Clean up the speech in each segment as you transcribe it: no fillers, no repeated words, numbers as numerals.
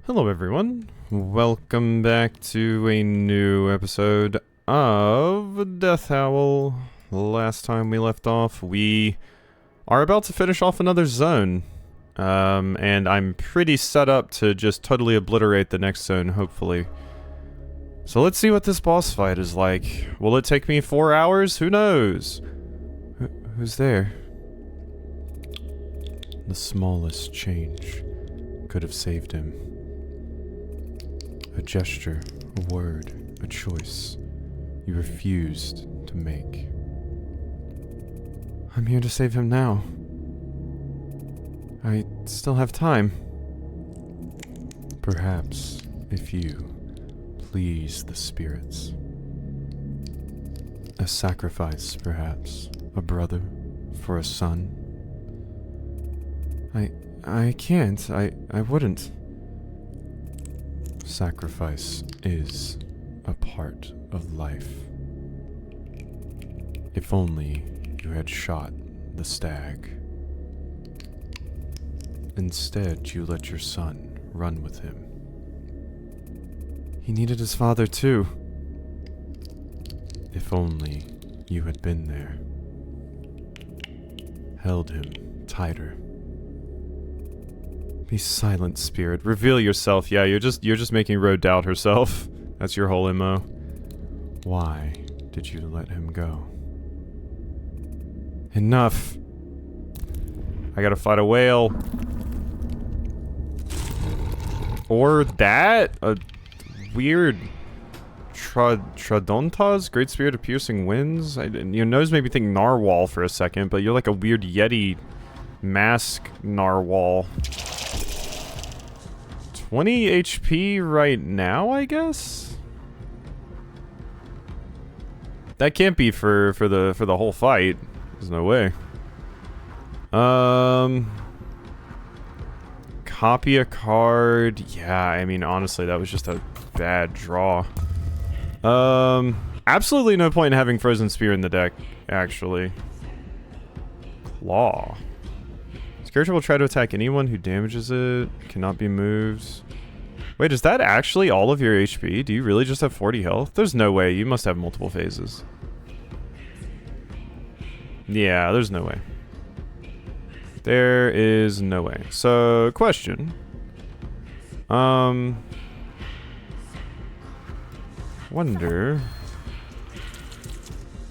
Hello everyone, welcome back to a new episode of Death Howl. Last time we left off, we are about to finish off another zone. And I'm pretty set up to just totally obliterate the next zone, hopefully. So let's see what this boss fight is like. Will it take me 4 hours? Who knows? Who's there? The smallest change could have saved him. A gesture, a word, a choice you refused to make. I'm here to save him now. I still have time. Perhaps if you please the spirits. A sacrifice, perhaps. A brother for a son. I can't. I wouldn't. Sacrifice is a part of life. If only you had shot the stag. Instead, you let your son run with him. He needed his father too. If only you had been there. Held him tighter. Be silent, spirit. Reveal yourself. Yeah, you're just making Ro doubt herself. That's your whole MO. Why did you let him go? Enough. I gotta fight a whale. Or that? A weird Tradontoz? Great Spirit of Piercing Winds? Your nose made me think narwhal for a second, but you're like a weird yeti mask narwhal. 20 HP right now, I guess? That can't be for the whole fight. There's no way. Copy a card. Yeah, I mean, honestly, that was just a bad draw. Absolutely no point in having Frozen Spear in the deck, actually. Claw. This character will try to attack anyone who damages it. Cannot be moved. Wait, is that actually all of your HP? Do you really just have 40 health? There's no way. You must have multiple phases. Yeah, there's no way. There is no way. So, question. Wonder.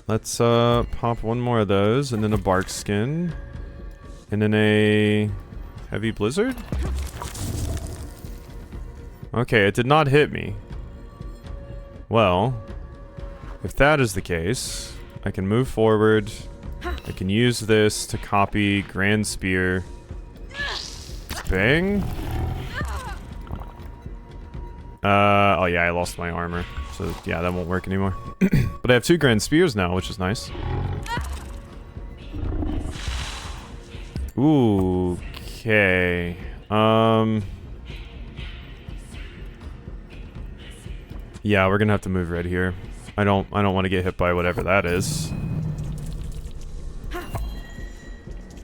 Let's pop one more of those, and then a bark skin, and then a heavy blizzard. Okay, it did not hit me. Well, if that is the case, I can move forward. I can use this to copy Grand Spear. Bang. Oh yeah, I lost my armor. So yeah, that won't work anymore. But I have 2 Grand Spears now, which is nice. Ooh, okay. Yeah, we're gonna have to move right here. I don't want to get hit by whatever that is.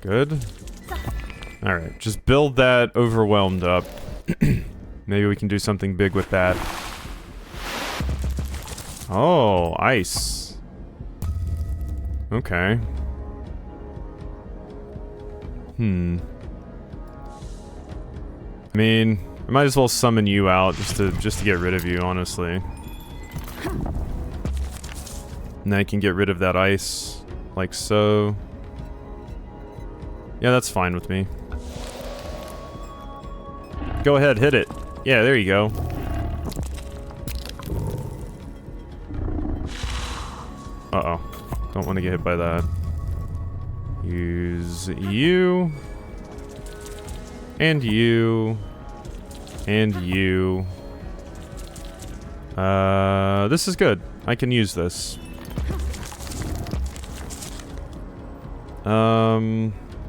Good. Alright, just build that overwhelmed up. Maybe we can do something big with that. Oh, ice. Okay. I mean, I might as well summon you out just to get rid of you, honestly. And then I can get rid of that ice, like so. Yeah, that's fine with me. Go ahead, hit it. Yeah, there you go. Uh-oh. Don't want to get hit by that. Use you. And you. And you. This is good. I can use this.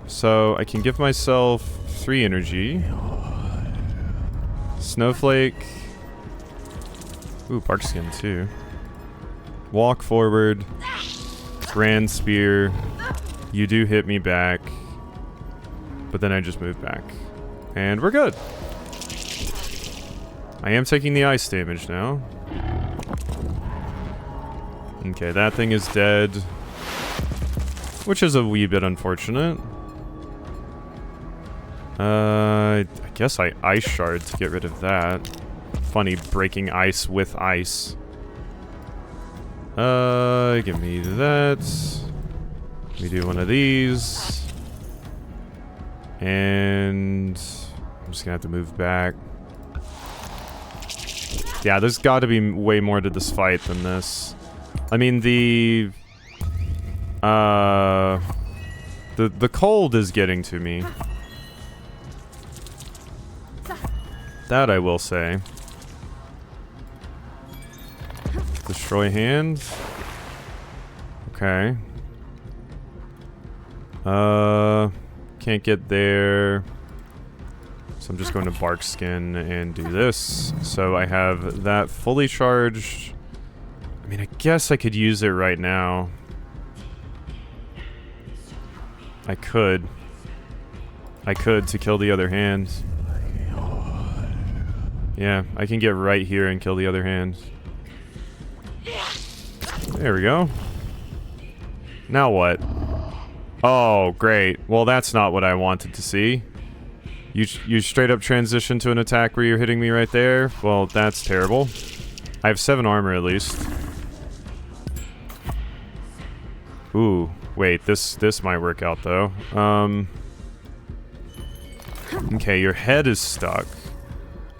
So I can give myself 3 energy. Snowflake. Ooh, bark skin too. Walk forward. Grand Spear. You do hit me back. But then I just move back. And we're good. I am taking the ice damage now. Okay, that thing is dead. Which is a wee bit unfortunate. I guess I ice shard to get rid of that. Funny, breaking ice with ice. Give me that. Let me do one of these. And I'm just gonna have to move back. Yeah, there's gotta be way more to this fight than this. I mean, the cold is getting to me. That I will say. Destroy hand. Okay. Can't get there. So I'm just going to bark skin and do this. So I have that fully charged. I mean, I guess I could use it right now. I could to kill the other hand. Yeah, I can get right here and kill the other hand. There we go. Now what? Oh, great. Well, that's not what I wanted to see. You straight up transition to an attack where you're hitting me right there? Well, that's terrible. I have 7 armor at least. Ooh, wait, this might work out though. Okay, your head is stuck.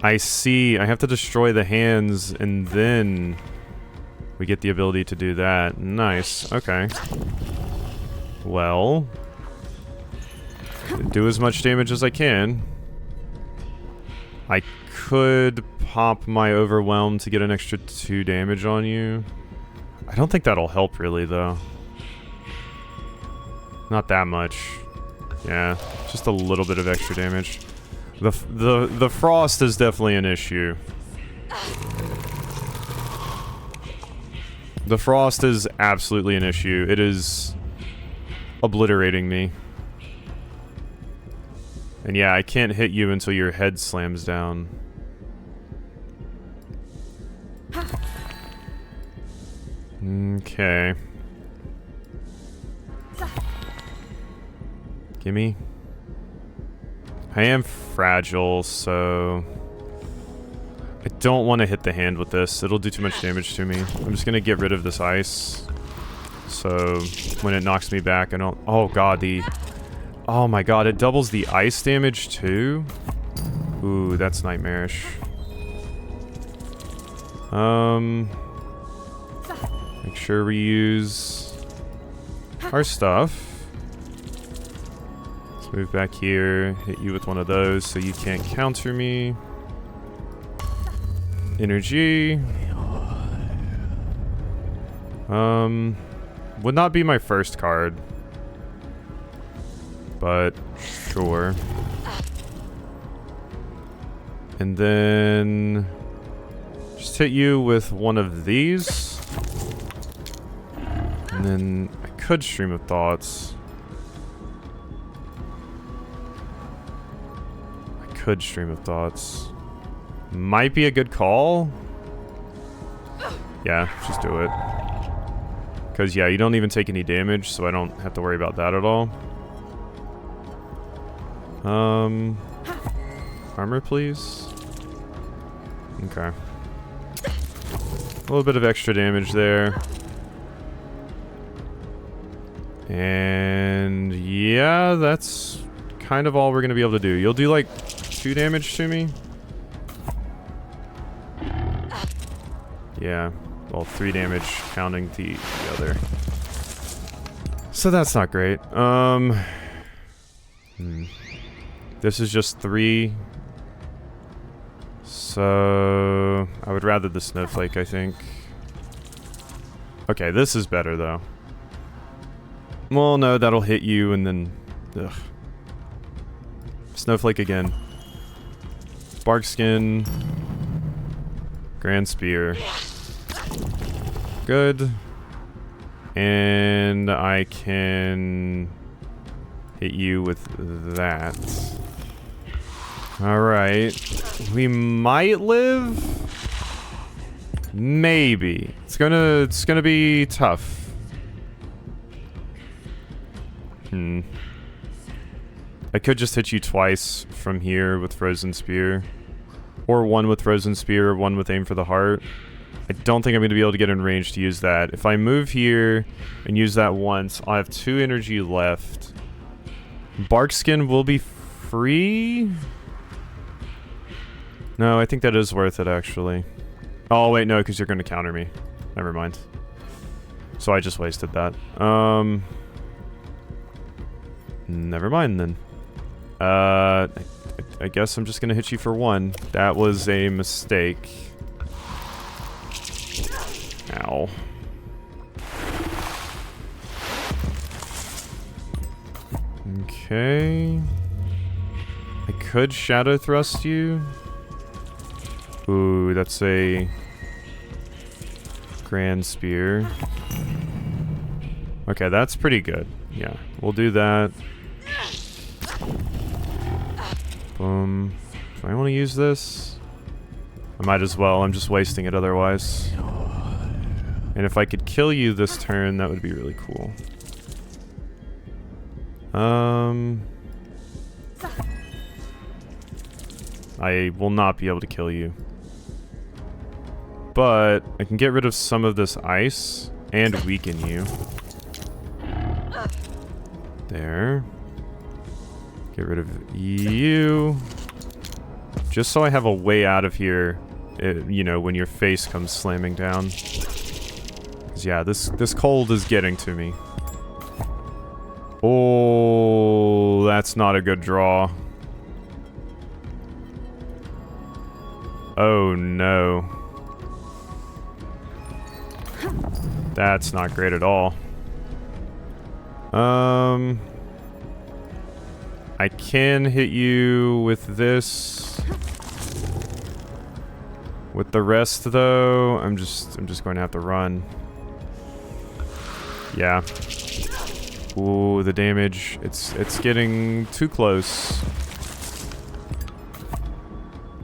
I see. I have to destroy the hands and then we get the ability to do that. Nice. Okay. Well, do as much damage as I can. I could pop my overwhelm to get an extra 2 damage on you. I don't think that'll help really though. Not that much. Yeah, just a little bit of extra damage. The frost is definitely an issue. The frost is absolutely an issue. It is obliterating me. And yeah, I can't hit you until your head slams down. Okay. Gimme. I am fragile, so I don't want to hit the hand with this. It'll do too much damage to me. I'm just gonna get rid of this ice. So when it knocks me back, I don't... Oh god, oh my god, it doubles the ice damage too? Ooh, that's nightmarish. Make sure we use our stuff. Let's move back here, hit you with one of those so you can't counter me. Energy. Would not be my first card. But, sure. And then... just hit you with one of these. And then I could Stream of Thoughts. Stream of Thoughts. Might be a good call. Yeah, just do it. Because, yeah, you don't even take any damage, so I don't have to worry about that at all. Armor, please. Okay. A little bit of extra damage there. And, yeah, that's kind of all we're going to be able to do. You'll do, like, 2 damage to me? Yeah. Well, 3 damage counting the other. So that's not great. This is just 3. So I would rather the snowflake, I think. Okay, this is better though. Well, no, that'll hit you and then... Ugh. Snowflake again. Bark skin. Grand spear. Good. And I can hit you with that. Alright. We might live? Maybe. It's gonna be tough. I could just hit you twice from here with Frozen Spear. Or one with Frozen Spear, one with Aim for the Heart. I don't think I'm going to be able to get in range to use that. If I move here and use that once, I'll have 2 energy left. Barkskin will be free? No, I think that is worth it, actually. Oh, wait, no, because you're going to counter me. Never mind. So I just wasted that. Never mind, then. I guess I'm just going to hit you for 1. That was a mistake. Ow. Okay. I could Shadow Thrust you. Ooh, that's a Grand Spear. Okay, that's pretty good. Yeah, we'll do that. Boom. Do I want to use this? I might as well. I'm just wasting it otherwise. And if I could kill you this turn, that would be really cool. I will not be able to kill you. But I can get rid of some of this ice and weaken you. There. Get rid of you. Just so I have a way out of here, you know, when your face comes slamming down. Because, yeah, this cold is getting to me. Oh, that's not a good draw. Oh, no. That's not great at all. I can hit you with this. With the rest, though, I'm just going to have to run. Yeah. Ooh, the damage. It's getting too close.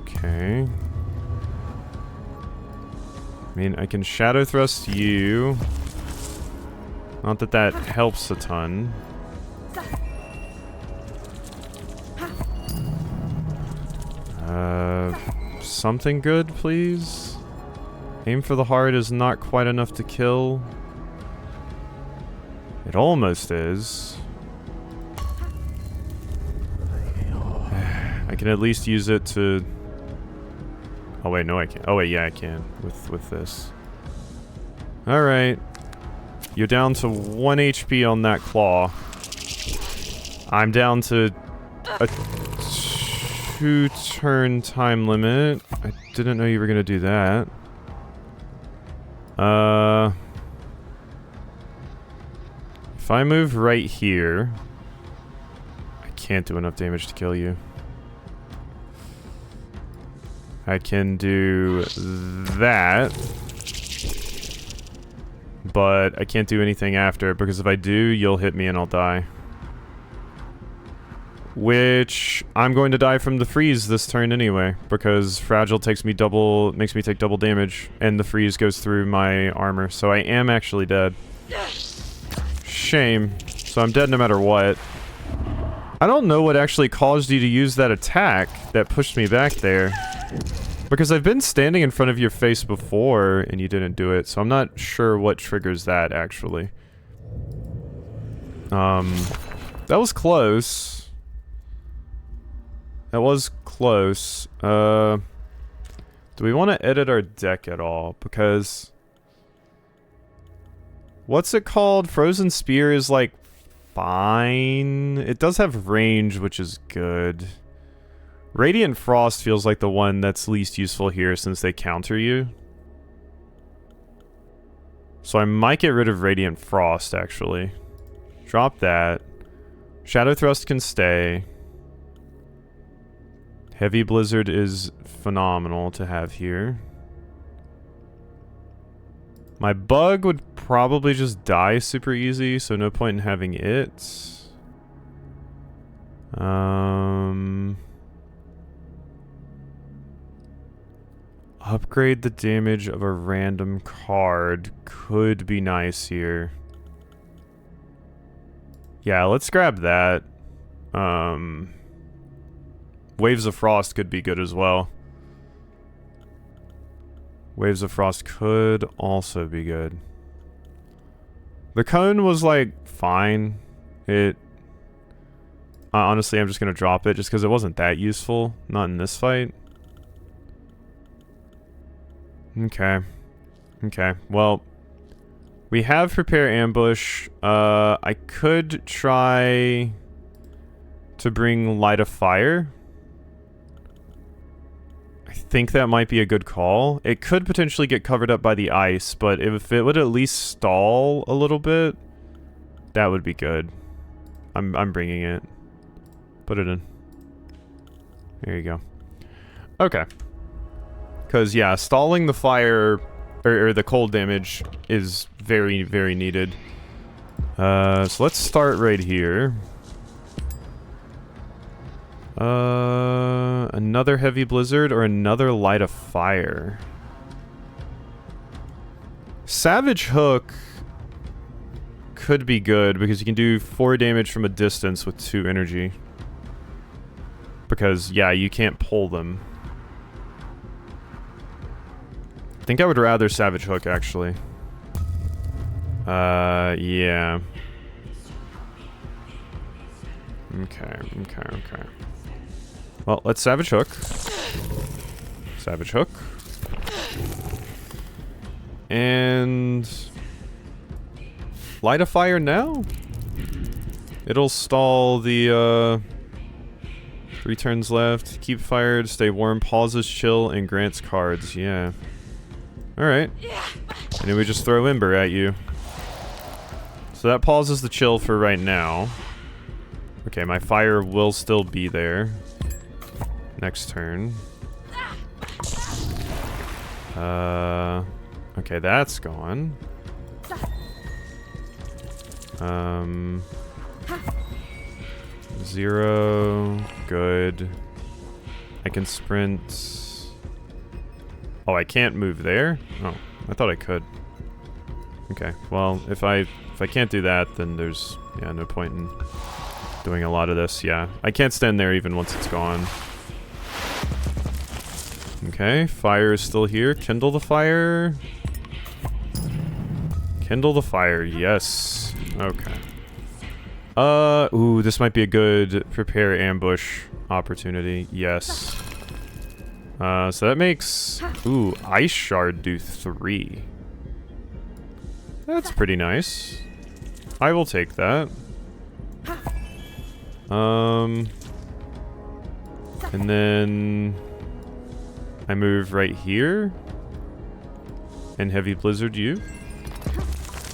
Okay. I mean, I can Shadow Thrust you. Not that that helps a ton. Something good, please? Aim for the Heart is not quite enough to kill. It almost is. I can at least use it to... Oh wait, no I can't. Oh wait, yeah I can with this. Alright. You're down to 1 HP on that claw. I'm down to a 2-turn time limit. I didn't know you were gonna do that. If I move right here, I can't do enough damage to kill you. I can do that, but I can't do anything after, because if I do, you'll hit me and I'll die. Which, I'm going to die from the freeze this turn anyway, because Fragile makes me take double damage, and the freeze goes through my armor, so I am actually dead. Shame. So I'm dead no matter what. I don't know what actually caused you to use that attack that pushed me back there. Because I've been standing in front of your face before, and you didn't do it, so I'm not sure what triggers that, actually. That was close. That was close. Do we want to edit our deck at all? Because... what's it called? Frozen Spear is, like, fine. It does have range, which is good. Radiant Frost feels like the one that's least useful here since they counter you. So I might get rid of Radiant Frost, actually. Drop that. Shadow Thrust can stay. Heavy Blizzard is phenomenal to have here. My bug would probably just die super easy, so no point in having it. Upgrade the damage of a random card. Could be nice here. Yeah, let's grab that. Waves of Frost could be good as well. Waves of Frost could also be good. The cone was, like, fine. Honestly, I'm just gonna drop it just because it wasn't that useful. Not in this fight. Okay. Okay, well... We have Prepare Ambush. I could try... to bring Light of Fire. I think that might be a good call. It could potentially get covered up by the ice, but if it would at least stall a little bit, that would be good. I'm bringing it. Put it in. There you go. Okay. Because, yeah, stalling the fire, or the cold damage is very, very needed. So let's start right here. Another Heavy Blizzard or another Light of Fire. Savage Hook could be good because you can do 4 damage from a distance with 2 energy. Because, yeah, you can't pull them. I think I would rather Savage Hook, actually. Yeah. Okay. Well, let's Savage Hook. Savage Hook. And... Light a Fire now? It'll stall the, 3 turns left. Keep fired, stay warm, pauses, chill, and grants cards. Yeah. Alright. And then we just throw Ember at you. So that pauses the chill for right now. Okay, my fire will still be there. Next turn. Okay, that's gone. 0. Good. I can sprint. Oh, I can't move there? Oh, I thought I could. Okay, well, if I can't do that, then there's, yeah, no point in doing a lot of this. Yeah, I can't stand there even once it's gone. Okay, fire is still here. Kindle the fire. Kindle the fire, yes. Okay. Ooh, this might be a good prepare ambush opportunity. Yes. So that makes... Ooh, Ice Shard do 3. That's pretty nice. I will take that. And then... I move right here. And Heavy Blizzard you.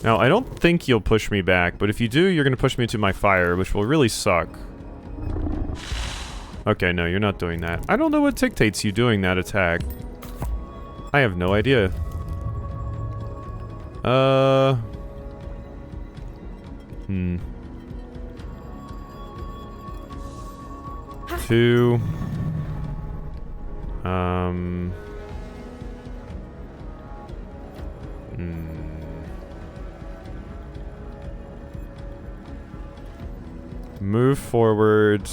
Now, I don't think you'll push me back, but if you do, you're gonna push me to my fire, which will really suck. Okay, no, you're not doing that. I don't know what dictates you doing that attack. I have no idea. 2. Move forward.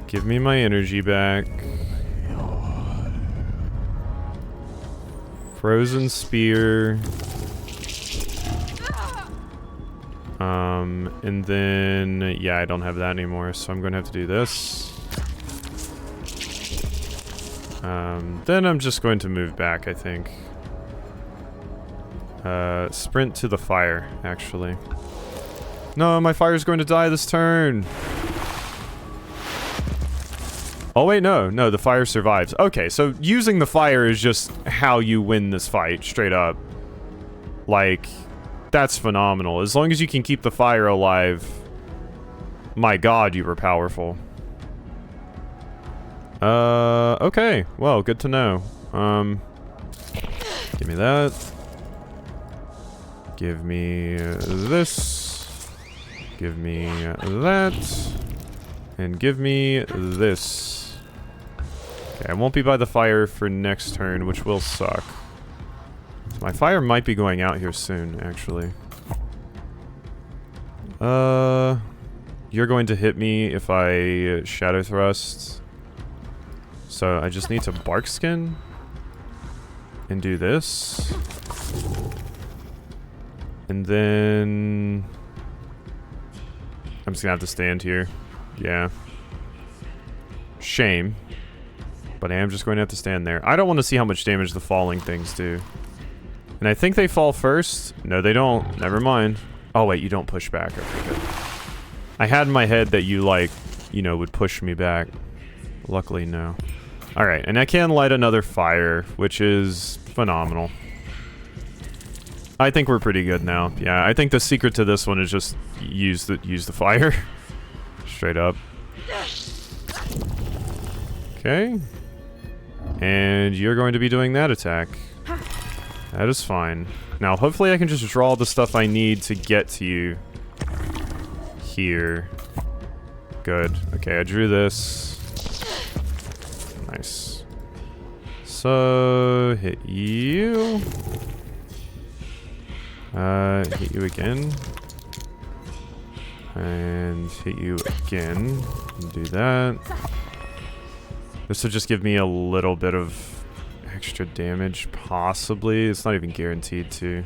Give me my energy back. Frozen Spear. And then, yeah, I don't have that anymore, so I'm gonna have to do this. Then I'm just going to move back, I think. Sprint to the fire, actually. No, my fire's going to die this turn! Oh wait, no, the fire survives. Okay, so using the fire is just how you win this fight, straight up. Like, that's phenomenal. As long as you can keep the fire alive, my god, you were powerful. Okay, well, good to know. Give me that. Give me this. Give me that. And give me this. Okay, I won't be by the fire for next turn, which will suck. So my fire might be going out here soon, actually. You're going to hit me if I Shadow Thrust. So I just need to Bark Skin. And do this. And then... I'm just gonna have to stand here. Yeah. Shame. But I am just going to have to stand there. I don't want to see how much damage the falling things do. And I think they fall first. No, they don't. Never mind. Oh, wait, you don't push back. Okay, good. I had in my head that you, like, you know, would push me back. Luckily, no. Alright, and I can light another fire, which is phenomenal. I think we're pretty good now. Yeah, I think the secret to this one is just use the fire. Straight up. Okay. And you're going to be doing that attack. That is fine. Now, hopefully I can just draw the stuff I need to get to you. Here. Good. Okay, I drew this. Nice. So, hit you. Hit you again. And hit you again. Do that. This will just give me a little bit of extra damage, possibly. It's not even guaranteed to.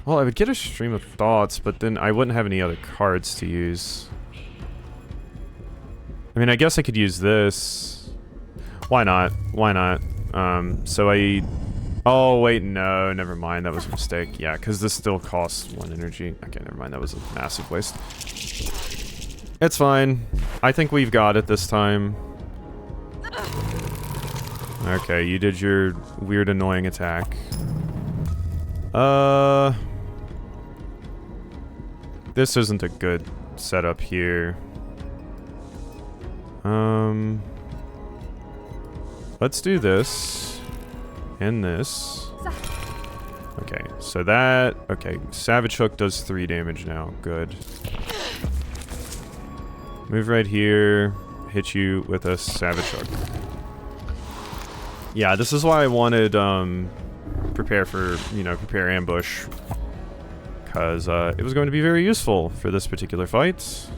Well, I would get a Stream of Thoughts, but then I wouldn't have any other cards to use. I mean, I guess I could use this. Why not? Why not? So I... Oh, wait, no, never mind. That was a mistake. Yeah, because this still costs 1 energy. Okay, never mind. That was a massive waste. It's fine. I think we've got it this time. Okay, you did your weird, annoying attack. This isn't a good setup here. Let's do this. And this. Okay, so that... Okay, Savage Hook does 3 damage now. Good. Move right here. Hit you with a Savage Hook. Yeah, this is why I wanted, prepare for, you know, prepare ambush. Because, it was going to be very useful for this particular fight.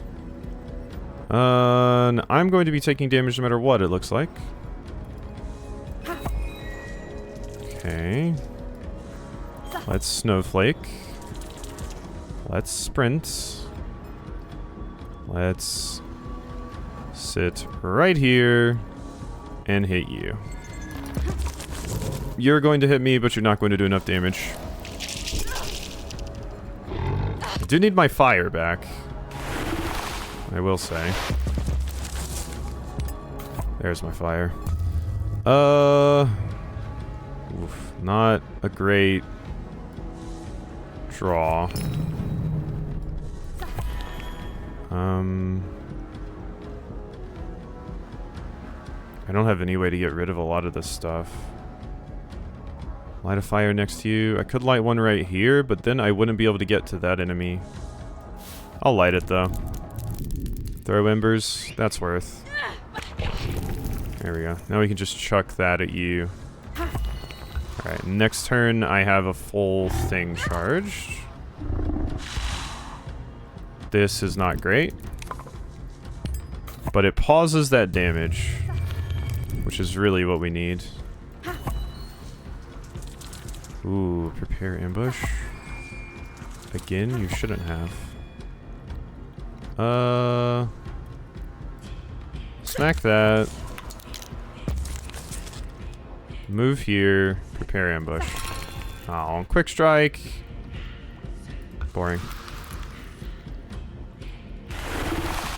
I'm going to be taking damage no matter what, it looks like. Okay. Let's Snowflake. Let's sprint. Let's sit right here and hit you. You're going to hit me, but you're not going to do enough damage. I do need my fire back, I will say. There's my fire. Oof, not a great draw. I don't have any way to get rid of a lot of this stuff. Light a fire next to you. I could light one right here, but then I wouldn't be able to get to that enemy. I'll light it, though. Throw embers. That's worth. There we go. Now we can just chuck that at you. Alright, next turn I have a full thing charged. This is not great. But it pauses that damage, which is really what we need. Ooh, prepare ambush. Again, you shouldn't have. Smack that. Move here. Prepare ambush. Oh, quick strike. Boring.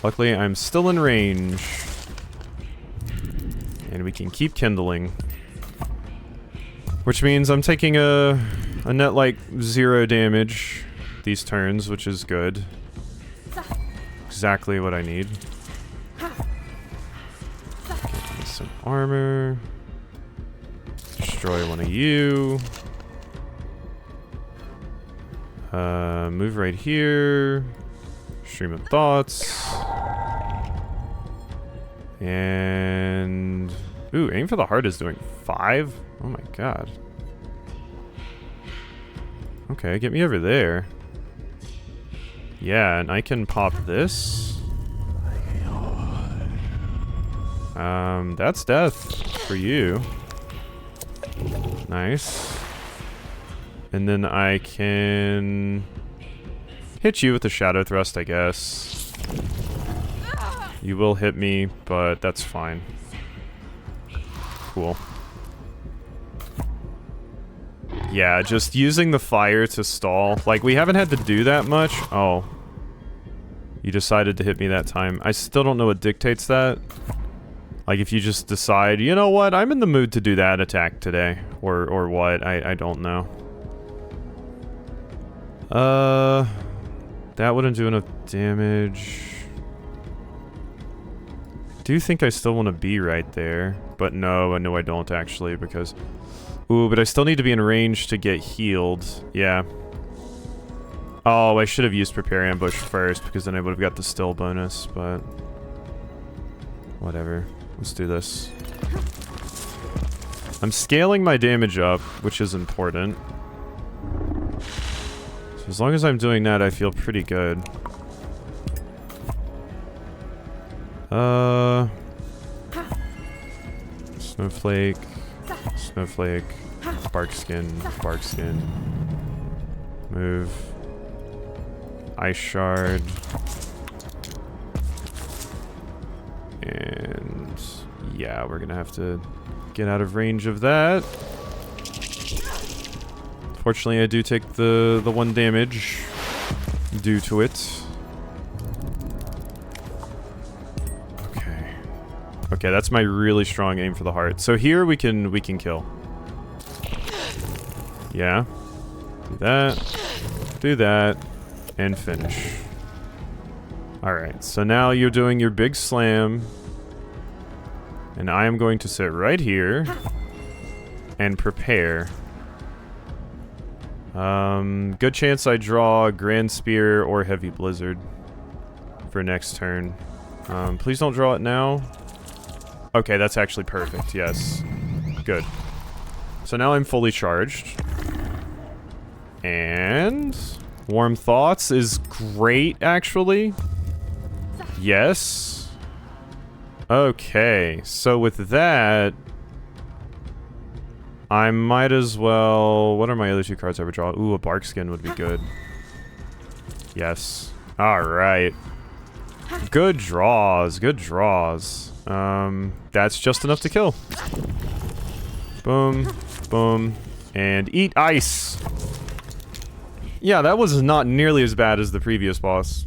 Luckily, I'm still in range. And we can keep kindling. Which means I'm taking a net like 0 damage these turns, which is good. Exactly what I need. Get me some armor. Destroy one of you. Move right here. Stream of Thoughts. And Ooh, aim for the heart is doing 5? Oh my god. Okay, get me over there. Yeah, and I can pop this. That's death for you. Nice. And then I can hit you with the shadow thrust, I guess. You will hit me, but that's fine. Cool. Yeah, just using the fire to stall. Like, we haven't had to do that much. Oh. You decided to hit me that time. I still don't know what dictates that. Like, if you just decide, you know what, I'm in the mood to do that attack today. Or what, I don't know. That wouldn't do enough damage. Do think I still want to be right there. But no, I don't actually, because... Ooh, but I still need to be in range to get healed. Yeah. Oh, I should have used Prepare Ambush first, because then I would have got the still bonus, but... Whatever. Let's do this. I'm scaling my damage up, which is important. So as long as I'm doing that, I feel pretty good. Snowflake. Snowflake. Barkskin. Barkskin. Move. Ice Shard. And yeah, we're gonna have to get out of range of that. Fortunately, I do take the 1 damage due to it. Okay. Okay, that's my really strong aim for the heart. So here we can kill. Yeah. Do that. Do that. And finish. Alright, so now you're doing your big slam. And I am going to sit right here and prepare. Good chance I draw Grand Spear or Heavy Blizzard for next turn. Please don't draw it now. Okay, that's actually perfect, yes. Good. So now I'm fully charged. And... Warm Thoughts is great, actually. Yes. Okay, so with that... I might as well... What are my other 2 cards I would draw? Ooh, a Barkskin would be good. Yes. Alright. Good draws, good draws. That's just enough to kill. Boom, boom, and eat ice! Yeah, that was not nearly as bad as the previous boss.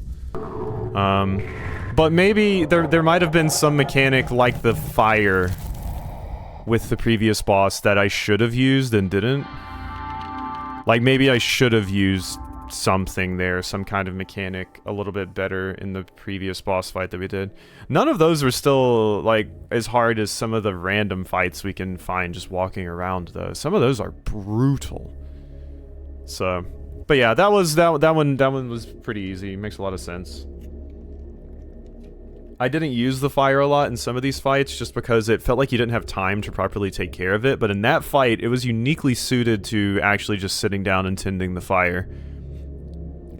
But maybe there might have been some mechanic like the fire with the previous boss that I should have used and didn't. Like, maybe I should have used something there, some kind of mechanic a little bit better in the previous boss fight that we did. None of those were still, like, as hard as some of the random fights we can find just walking around, though. Some of those are brutal. So, but yeah, that one was pretty easy. Makes a lot of sense. I didn't use the fire a lot in some of these fights just because it felt like you didn't have time to properly take care of it, but in that fight, it was uniquely suited to actually just sitting down and tending the fire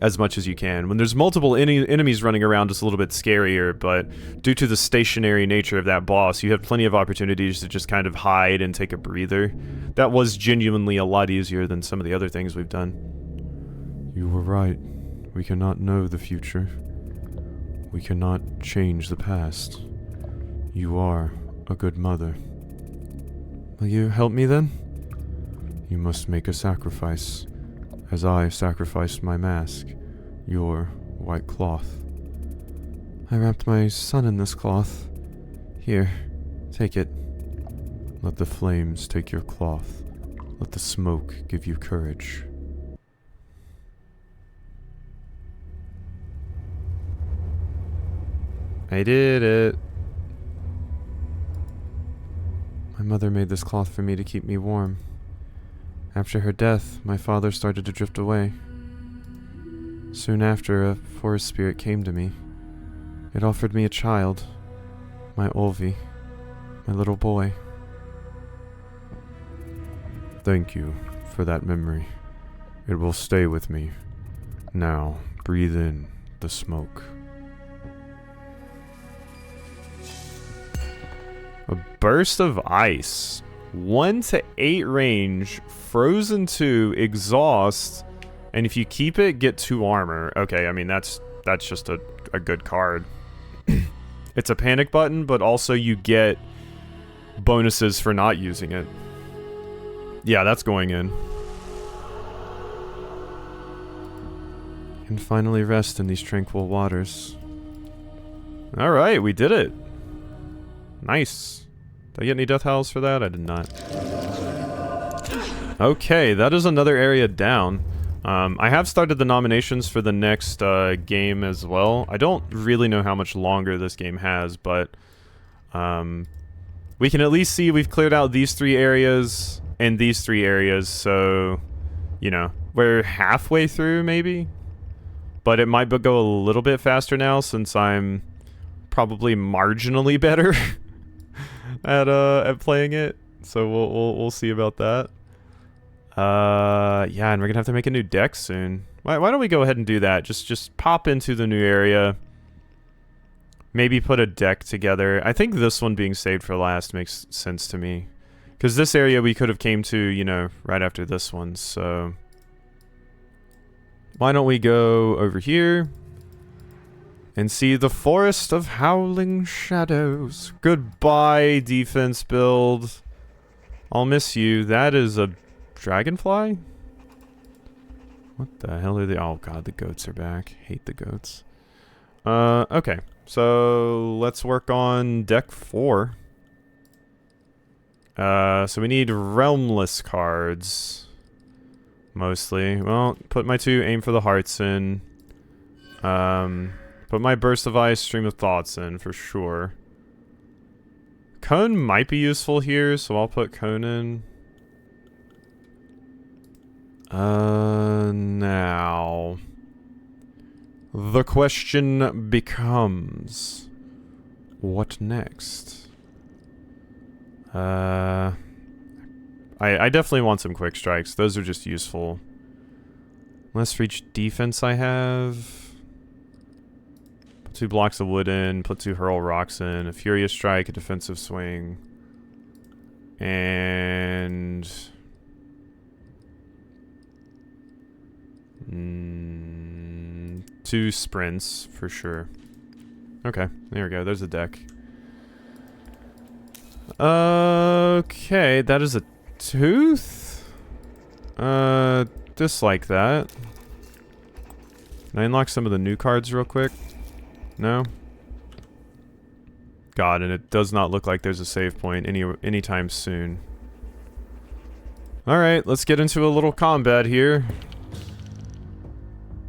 as much as you can. When there's multiple enemies running around, it's a little bit scarier, but due to the stationary nature of that boss, you have plenty of opportunities to just kind of hide and take a breather. That was genuinely a lot easier than some of the other things we've done. You were right. We cannot know the future. We cannot change the past. You are a good mother. Will you help me then? You must make a sacrifice, as I sacrificed my mask, your white cloth. I wrapped my son in this cloth. Here, take it. Let the flames take your cloth. Let the smoke give you courage. I did it. My mother made this cloth for me to keep me warm. After her death, my father started to drift away. Soon after, a forest spirit came to me. It offered me a child, my Olvi, my little boy. Thank you for that memory. It will stay with me. Now, breathe in the smoke. A burst of ice. 1 to 8 range, frozen 2, exhaust, and if you keep it, get 2 armor. Okay, I mean, that's just a good card. It's a panic button, but also you get bonuses for not using it. Yeah, that's going in. And finally rest in these tranquil waters. Alright, we did it. Nice. Did I get any death howls for that? I did not. Okay, that is another area down. I have started the nominations for the next game as well. I don't really know how much longer this game has, but we can at least see we've cleared out these 3 areas and these 3 areas, so, you know, we're halfway through, maybe? But it might go a little bit faster now, since I'm probably marginally better at playing it. So we'll see about that. Yeah, and we're gonna have to make a new deck soon. Why don't we go ahead and do that? Just pop into the new area. Maybe put a deck together. I think this one being saved for last makes sense to me. Because this area we could have came to, you know, right after this one, so... Why don't we go over here and see the Forest of Howling Shadows. Goodbye, defense build. I'll miss you. That is a dragonfly? What the hell are they? Oh god, the goats are back. Hate the goats. Okay. So let's work on deck 4. So we need realmless cards. Mostly. Well, put my 2 aim for the hearts in. Put my burst of ice, stream of thoughts in for sure. Cone might be useful here, so I'll put cone in. Now the question becomes, what next? I definitely want some quick strikes. Those are just useful. Less reach defense I have. Put 2 blocks of wood in. Put 2 hurl rocks in. A furious strike, a defensive swing. And... 2 sprints, for sure. Okay, there we go. There's a deck. Okay, that is a tooth? Dislike that. Can I unlock some of the new cards real quick? No? God, and it does not look like there's a save point anytime soon. Alright, let's get into a little combat here.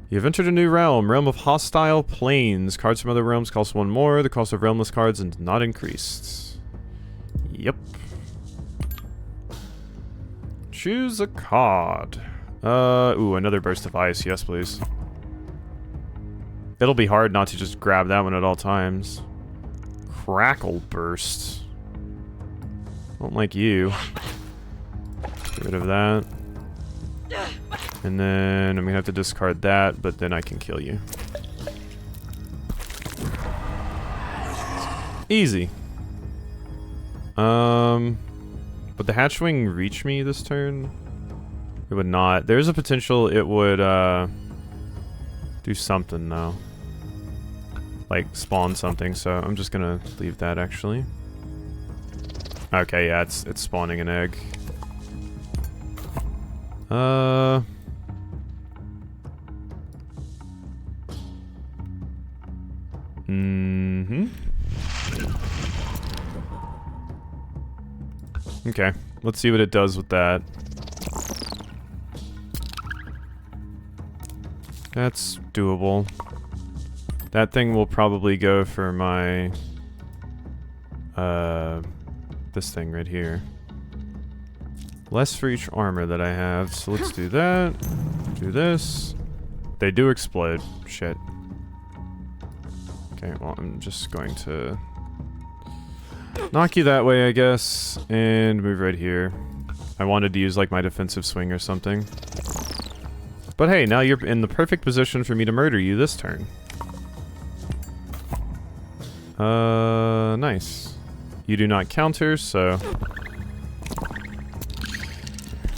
You've entered a new realm. Realm of Hostile Plains. Cards from other realms cost 1 more. The cost of realmless cards is not increased. Yep. Choose a card. Ooh, another burst of ice. Yes, please. It'll be hard not to just grab that one at all times. Crackle burst. Don't like you. Get rid of that. And then I'm gonna have to discard that, but then I can kill you. Easy. Would the Hatchwing reach me this turn? It would not. There's a potential it would, do something, though. Like, spawn something, so I'm just gonna leave that, actually. Okay, yeah, it's spawning an egg. Okay, let's see what it does with that. That's doable. That thing will probably go for my... this thing right here. Less for each armor that I have, so let's do that. Do this. They do explode. Shit. Okay, well, I'm just going to... knock you that way, I guess, and move right here. I wanted to use like my defensive swing or something. But hey, now you're in the perfect position for me to murder you this turn. Nice. You do not counter, so...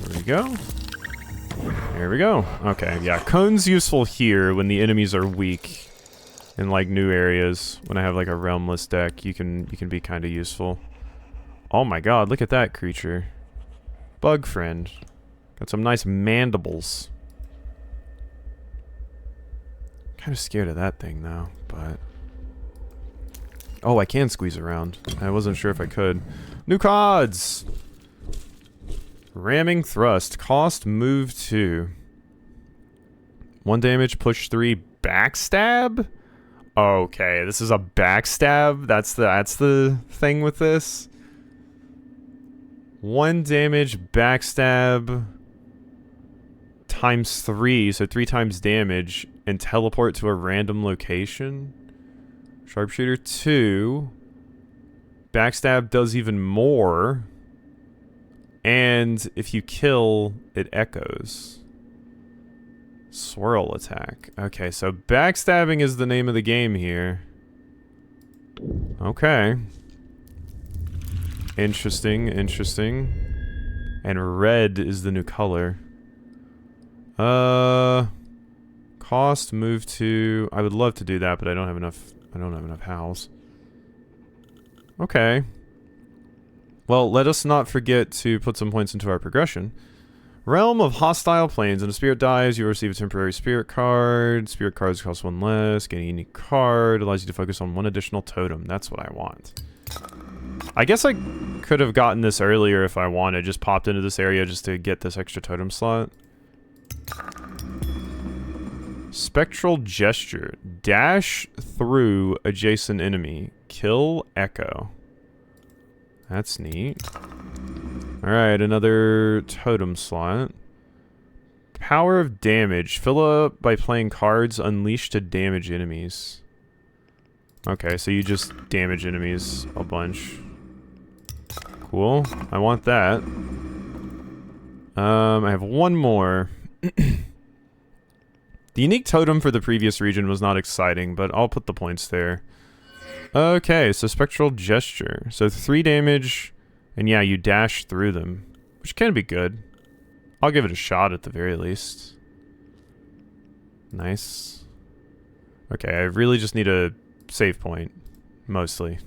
There we go. There we go. Okay, yeah, cone's useful here when the enemies are weak. In like new areas, when I have like a realmless deck, you can be kind of useful. Oh my god, look at that creature. Bug friend. Got some nice mandibles. Kind of scared of that thing though, but... Oh, I can squeeze around. I wasn't sure if I could. New cards! Ramming Thrust. Cost, move 2. 1 damage, push 3, backstab? Okay, this is a backstab? That's the thing with this? 1 damage, backstab, times 3, so 3 times damage, and teleport to a random location? Sharpshooter 2. Backstab does even more. And if you kill, it echoes. Swirl attack. Okay, so backstabbing is the name of the game here. Okay. Interesting, interesting. And red is the new color. Cost, move to... I would love to do that, but I don't have enough howls. Okay. Well, let us not forget to put some points into our progression. Realm of Hostile Planes. When a spirit dies, you receive a temporary spirit card. Spirit cards cost 1 less. Getting a unique card allows you to focus on 1 additional totem. That's what I want. I guess I could have gotten this earlier if I wanted. Just popped into this area just to get this extra totem slot. Spectral Gesture. Dash through adjacent enemy. Kill Echo. That's neat. Alright, another totem slot. Power of Damage. Fill up by playing cards unleashed to damage enemies. Okay, so you just damage enemies a bunch. Cool. I want that. I have one more. The unique totem for the previous region was not exciting, but I'll put the points there. Okay, so Spectral Gesture. So 3 damage, and yeah, you dash through them, which can be good. I'll give it a shot at the very least. Nice. Okay, I really just need a save point, mostly.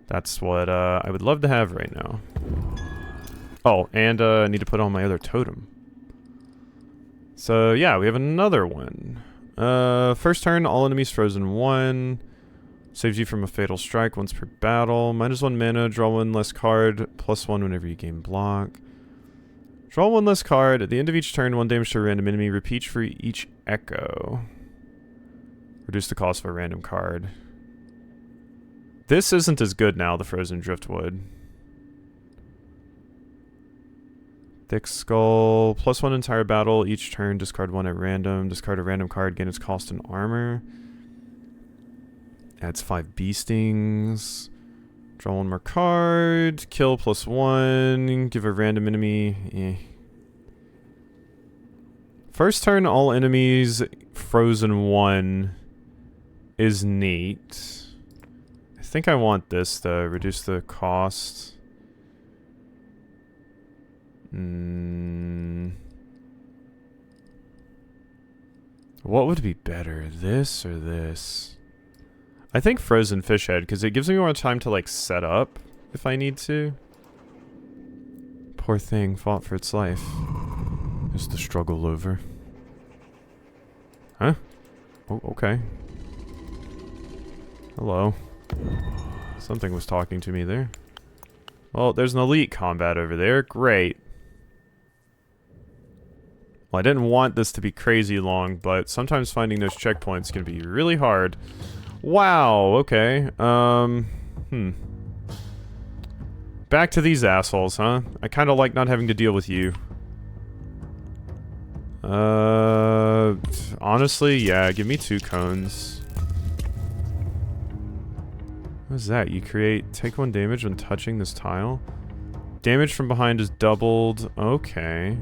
That's what I would love to have right now. Oh, and I need to put on my other totem. So yeah, we have another one. First turn, all enemies frozen 1. Saves you from a fatal strike once per battle. -1 mana, draw 1 less card, +1 whenever you gain block. Draw 1 less card. At the end of each turn, 1 damage to a random enemy. Repeat for each echo. Reduce the cost of a random card. This isn't as good now, the Frozen Driftwood. Thick Skull. +1 entire battle. Each turn, discard 1 at random. Discard a random card, gain its cost in armor. Adds 5 bee stings. Draw 1 more card. Kill +1. Give a random enemy. First turn, all enemies frozen 1 is neat. I think I want this to reduce the cost. What would be better, this or this? I think Frozen Fish Head, because it gives me more time to, like, set up if I need to. Poor thing fought for its life. Is the struggle over? Huh? Oh, okay. Hello. Something was talking to me there. Well, there's an elite combat over there. Great. Well, I didn't want this to be crazy long, but sometimes finding those checkpoints can be really hard. Wow, okay. Back to these assholes, huh? I kind of like not having to deal with you. Honestly, yeah, give me 2 cones. What is that? You take 1 damage when touching this tile? Damage from behind is doubled. Okay.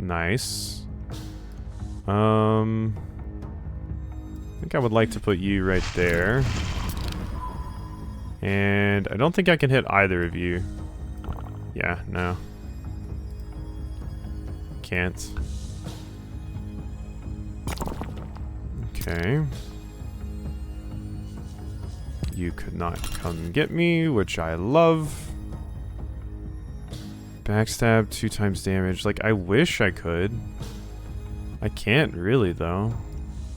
Nice. I think I would like to put you right there. And I don't think I can hit either of you. Yeah, no. Can't. Okay. You could not come get me, which I love. Backstab, 2 times damage. Like, I wish I could. I can't really, though.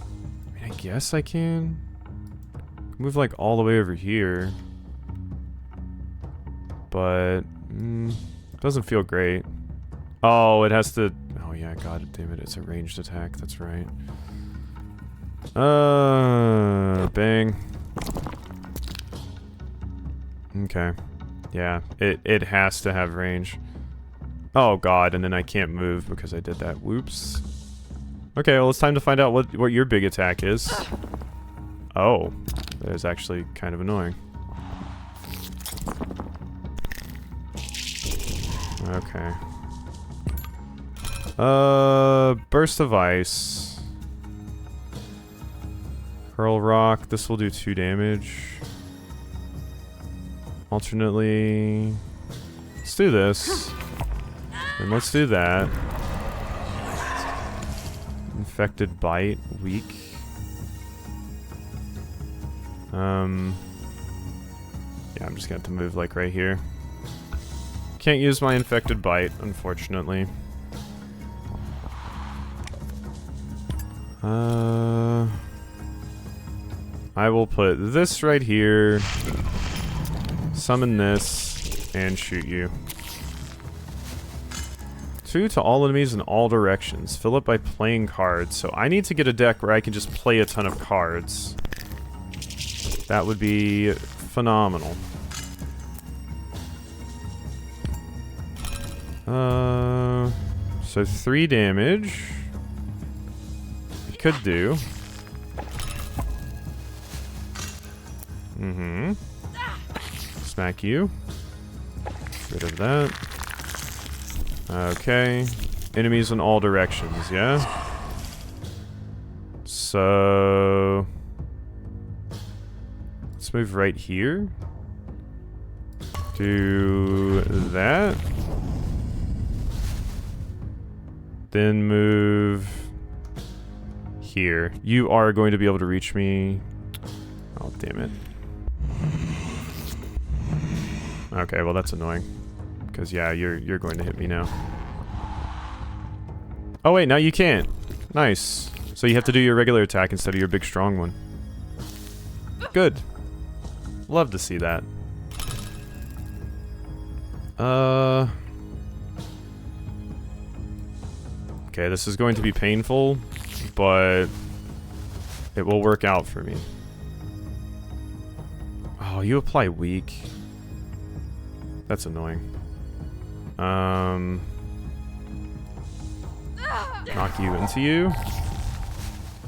I mean, I guess I can. Move, like, all the way over here. But, doesn't feel great. Oh, it has to... Oh, yeah, god damn it. It's a ranged attack. That's right. Bang. Okay. Yeah, it has to have range. Oh, god, and then I can't move because I did that. Whoops. Okay, well, it's time to find out what your big attack is. Oh, that is actually kind of annoying. Okay. Burst of Ice. Hurl Rock. This will do 2 damage. Alternately. Let's do this. And let's do that. Infected Bite. Weak. Yeah, I'm just gonna have to move like right here. Can't use my Infected Bite, unfortunately. I will put this right here. Summon this, and shoot you. 2 to all enemies in all directions. Fill it by playing cards. So I need to get a deck where I can just play a ton of cards. That would be phenomenal. So 3 damage. It could do. Mm-hmm. Smack you. Rid of that. Okay. Enemies in all directions, yeah? So... let's move right here. Do that. Then move here. You are going to be able to reach me. Oh, damn it. Okay, well that's annoying. Because yeah, you're going to hit me now. Oh wait, now you can't. Nice. So you have to do your regular attack instead of your big strong one. Good. Love to see that. Okay, this is going to be painful, but it will work out for me. Oh, you apply weak. That's annoying. Knock you into you.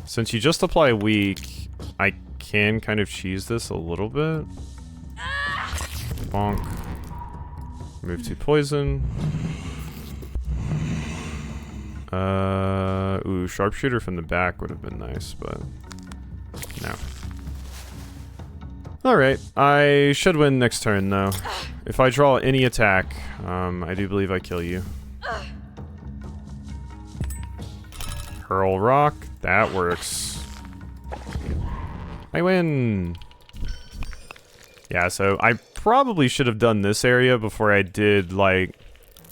Since you just apply weak, I can kind of cheese this a little bit. Bonk. Move to poison. Ooh, sharpshooter from the back would have been nice, but no. Alright, I should win next turn, though. If I draw any attack, I do believe I kill you. Hurl Rock, that works. I win! Yeah, so I probably should have done this area before I did, like,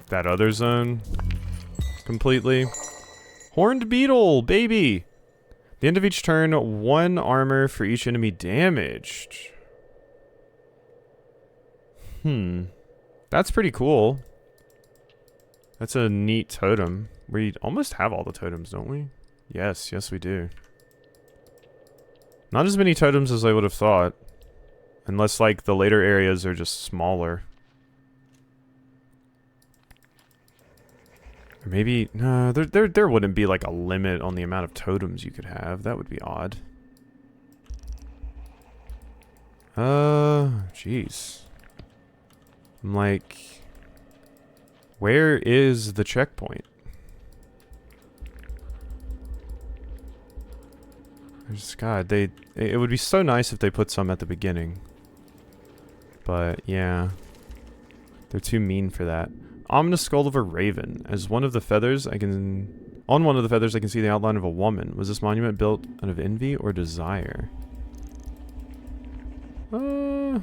that other zone completely. Horned Beetle, baby! The end of each turn, 1 armor for each enemy damaged. That's pretty cool. That's a neat totem. We almost have all the totems, don't we? Yes, yes we do. Not as many totems as I would have thought. Unless, like, the later areas are just smaller. Or maybe... no, there wouldn't be, like, a limit on the amount of totems you could have. That would be odd. Jeez. I'm like... Where is the checkpoint? God, it would be so nice if they put some at the beginning. But, yeah. They're too mean for that. Ominous skull of a raven. As one of the feathers, on one of the feathers, I can see the outline of a woman. Was this monument built out of envy or desire? I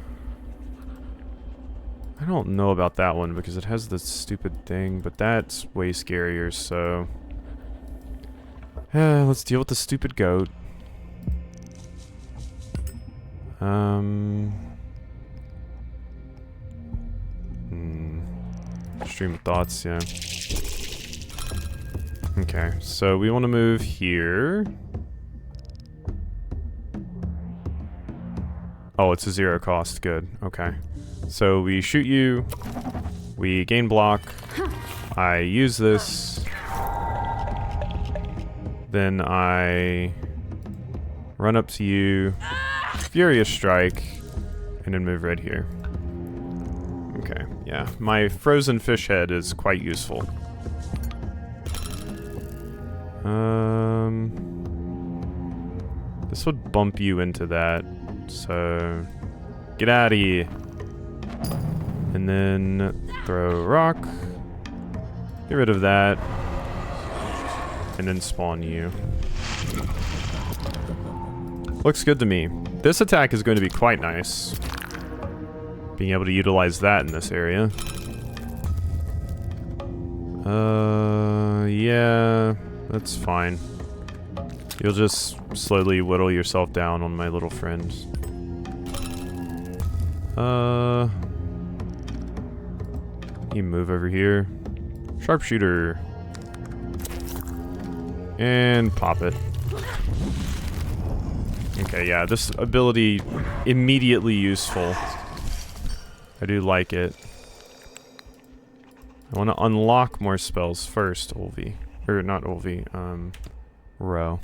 don't know about that one because it has the stupid thing, but that's way scarier, so... let's deal with the stupid goat. Stream of thoughts, yeah. Okay, so we want to move here. Oh, it's a 0 cost. Good. Okay. So we shoot you. We gain block. I use this. Then I run up to you. Furious Strike. And then move right here. Okay, yeah. My frozen fish head is quite useful. This would bump you into that. So, get out of here. And then throw a rock. Get rid of that. And then spawn you. Looks good to me. This attack is going to be quite nice. Being able to utilize that in this area. Yeah, that's fine. You'll just slowly whittle yourself down on my little friend. You move over here. Sharpshooter. And pop it. Okay, yeah, this ability immediately useful. I do like it. I want to unlock more spells first, Olvi. Or not Olvi, Ro.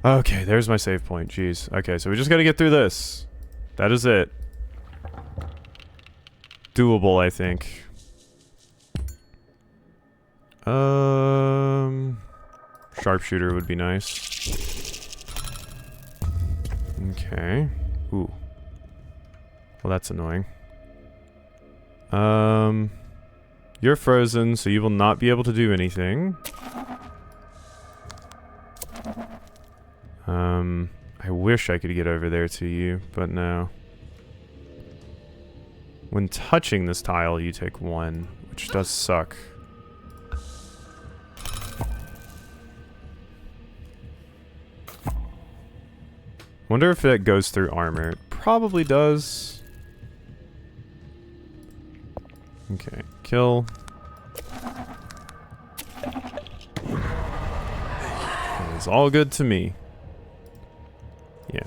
Okay, there's my save point, jeez. Okay, so we just gotta get through this. That is it. Doable, I think. Sharpshooter would be nice. Okay. Ooh. Well, that's annoying. You're frozen, so you will not be able to do anything. I wish I could get over there to you, but no. When touching this tile, you take 1, which does suck. Wonder if it goes through armor. It probably does. Okay, kill. It's all good to me. Yeah.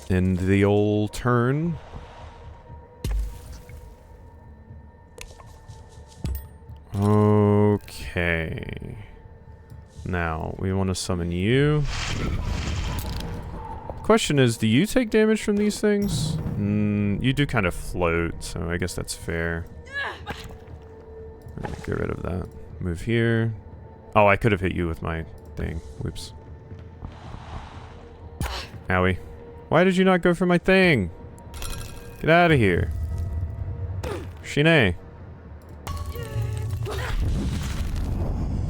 End the old turn. Okay. Now, we want to summon you. Question is, do you take damage from these things? You do kind of float, so I guess that's fair. Get rid of that. Move here. Oh, I could have hit you with my thing. Whoops. Owie. Why did you not go for my thing? Get out of here. Shine.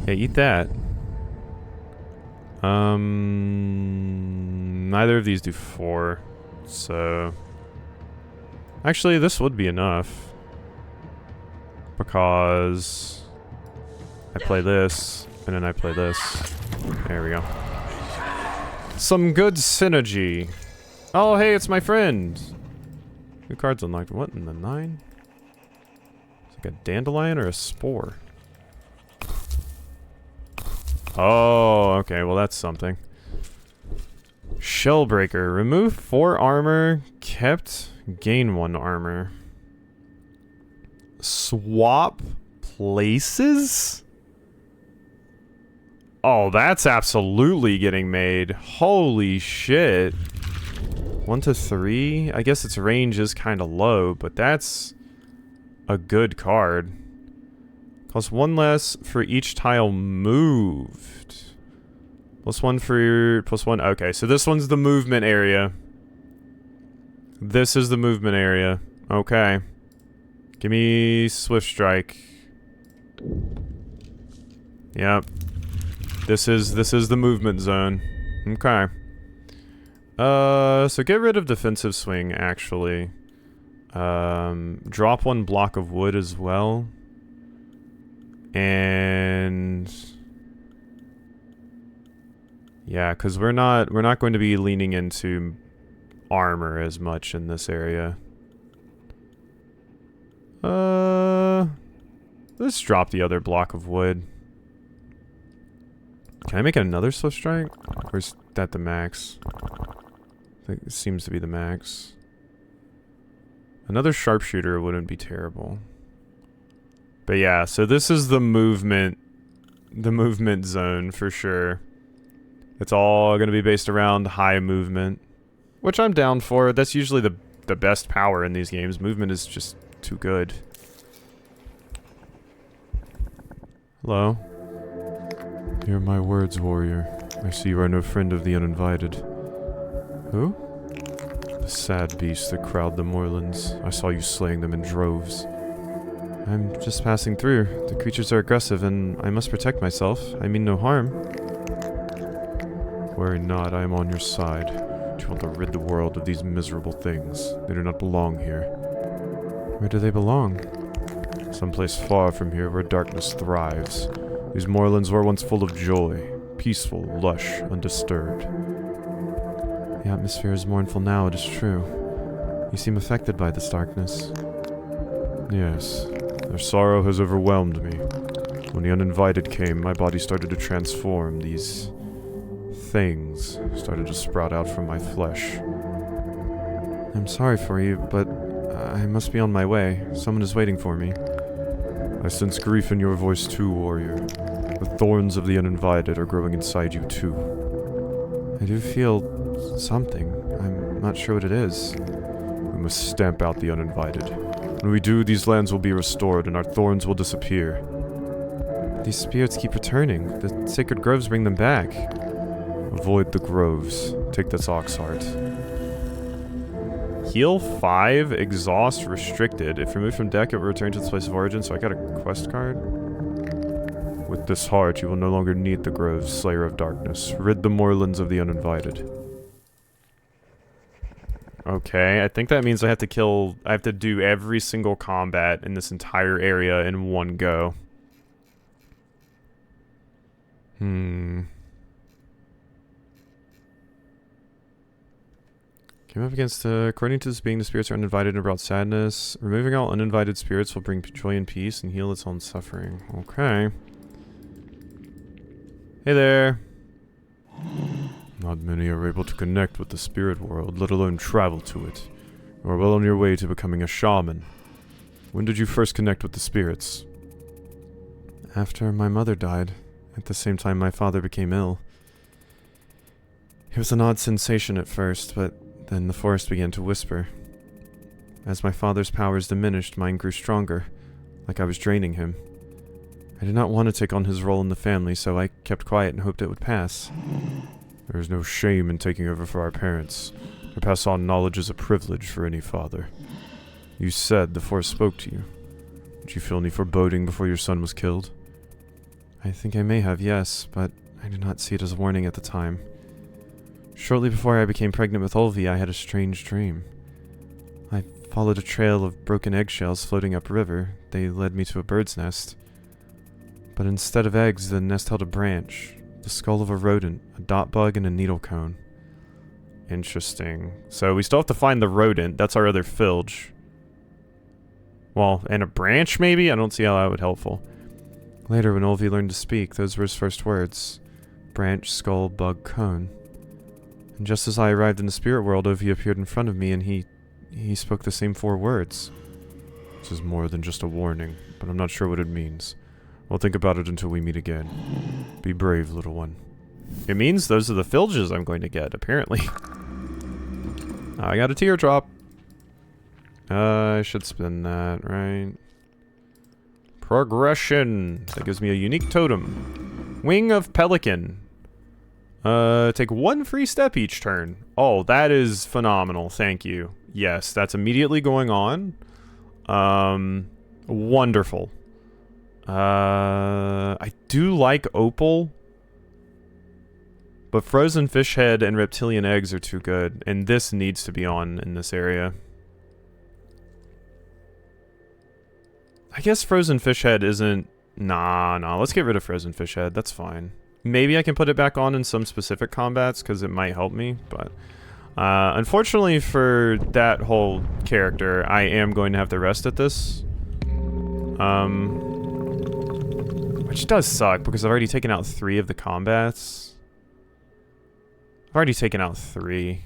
Yeah, eat that. Neither of these do 4, so... Actually, this would be enough. Because... I play this, and then I play this. There we go. Some good synergy. Oh, hey, it's my friend! New cards unlocked. What in the 9? It's like a dandelion or a spore? Oh, okay, well that's something. Shellbreaker. Remove 4 armor, kept, gain 1 armor. Swap places? Oh, that's absolutely getting made. Holy shit. 1 to 3? I guess its range is kind of low, but that's a good card. Costs 1 less for each tile moved. +1 for +1. Okay, so this one's the movement area. This is the movement area. Okay. Give me Swift Strike. Yep. This is the movement zone. Okay. So get rid of defensive swing, actually. Drop 1 block of wood as well. And yeah, because we're not going to be leaning into armor as much in this area. Let's drop the other block of wood. Can I make another Swift Strike? Or is that the max? I think it seems to be the max. Another Sharpshooter wouldn't be terrible. But yeah, so this is the movement zone for sure. It's all going to be based around high movement, which I'm down for. That's usually the best power in these games. Movement is just too good. Hello? Hear my words, warrior. I see you are no friend of the uninvited. Who? The sad beasts that crowd the moorlands. I saw you slaying them in droves. I'm just passing through. The creatures are aggressive and I must protect myself. I mean no harm. Worry not, I am on your side. Do you want to rid the world of these miserable things? They do not belong here. Where do they belong? Someplace far from here where darkness thrives. These moorlands were once full of joy. Peaceful, lush, undisturbed. The atmosphere is mournful now, it is true. You seem affected by this darkness. Yes. Their sorrow has overwhelmed me. When the uninvited came, my body started to transform. These things started to sprout out from my flesh. I'm sorry for you, but I must be on my way. Someone is waiting for me. I sense grief in your voice too, warrior. The thorns of the uninvited are growing inside you too. I do feel something. I'm not sure what it is. We must stamp out the uninvited. When we do, these lands will be restored and our thorns will disappear. These spirits keep returning. The sacred groves bring them back. Avoid the groves. Take this ox heart. Heal 5, exhaust restricted. If removed from deck, it will return to its place of origin, so I got a quest card. With this heart, you will no longer need the groves, Slayer of Darkness. Rid the moorlands of the uninvited. Okay, I think that means I have to do every single combat in this entire area in one go. Came up against, according to this being, the spirits are uninvited and brought sadness. Removing all uninvited spirits will bring joy and peace and heal its own suffering. Okay. Hey there. Not many are able to connect with the spirit world, let alone travel to it. You are well on your way to becoming a shaman. When did you first connect with the spirits? After my mother died. At the same time my father became ill. It was an odd sensation at first, but then the forest began to whisper. As my father's powers diminished, mine grew stronger, like I was draining him. I did not want to take on his role in the family, so I kept quiet and hoped it would pass. There is no shame in taking over for our parents. To pass on knowledge is a privilege for any father. You said the forest spoke to you. Did you feel any foreboding before your son was killed? I think I may have, yes, but I did not see it as a warning at the time. Shortly before I became pregnant with Olvi, I had a strange dream. I followed a trail of broken eggshells floating upriver. They led me to a bird's nest. But instead of eggs, the nest held a branch, the skull of a rodent, a dot bug, and a needle cone. Interesting. So we still have to find the rodent. That's our other filge. Well, and a branch maybe? I don't see how that would be helpful. Later, when Olvi learned to speak, those were his first words. Branch, skull, bug, cone. And just as I arrived in the spirit world, Olvi appeared in front of me and he spoke the same 4 words. This is more than just a warning, but I'm not sure what it means. We'll think about it until we meet again. Be brave, little one. It means those are the filges I'm going to get, apparently. I got a teardrop. I should spin that, right? Progression. That gives me a unique totem. Wing of Pelican. Take 1 free step each turn. Oh, that is phenomenal. Thank you. Yes, that's immediately going on. Wonderful. I do like Opal. But Frozen Fish Head and Reptilian Eggs are too good. And this needs to be on in this area. I guess Frozen Fish Head isn't... Nah, let's get rid of Frozen Fish Head. That's fine. Maybe I can put it back on in some specific combats, because it might help me, but... unfortunately for that whole character, I am going to have to rest at this. Which does suck, because I've already taken out 3 of the combats. I've already taken out 3.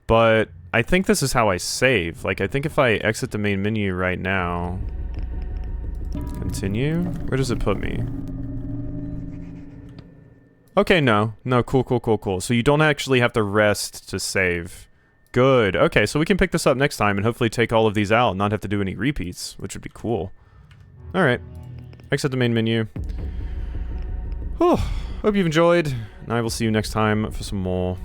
But I think this is how I save. Like, I think if I exit the main menu right now... Continue? Where does it put me? Okay, no. No, cool. So you don't actually have to rest to save. Good. Okay, so we can pick this up next time and hopefully take all of these out and not have to do any repeats, which would be cool. Alright. Exit the main menu. Whew. Hope you've enjoyed, and I will see you next time for some more.